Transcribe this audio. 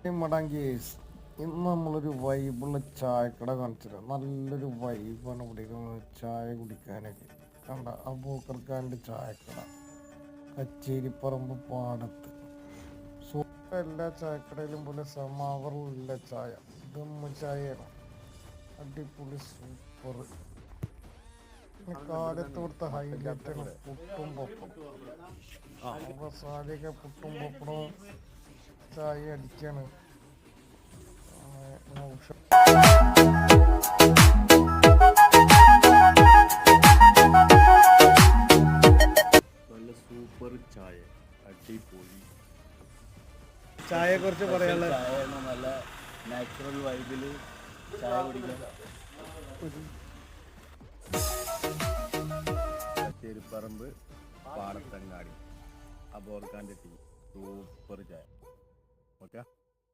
മടാങ്കീസ് ഇന്ന് നമ്മളൊരു വൈബുള്ള ചായക്കട കാണിച്ചത് നല്ലൊരു വൈബാണ് ഇവിടെ ചായ കുടിക്കാനൊക്കെ കണ്ട അബൂക്കർഖാൻ്റെ ചായക്കട കച്ചേരിപ്പറമ്പ് പാടത്ത് എല്ലാ ചായക്കടയിലും പോലെ സമാവറിലുള്ള ചായ ദമ്മ് ചായയാണ് അടിപൊളി സൂപ്പർ കാലത്ത് കൊടുത്ത ഹൈലൈറ്റാണ് പുട്ടും പപ്പടം അപ്പോൾ സാധ്യത പുട്ടും പപ്പടവും ചായ അടിക്കാണ് നല്ല സൂപ്പർ ചായ അടിപൊളി ചായയെ കുറിച്ച് പറയാനുള്ള ചായ നല്ല നാച്ചുറൽ വൈബിൽ ചായ കുടിക്കാൻ കച്ചേരിപ്പറമ്പ് പാടത്തങ്ങാടി അബോർഖാൻ്റെ ടീ സൂപ്പർ ചായ ഓക്കെ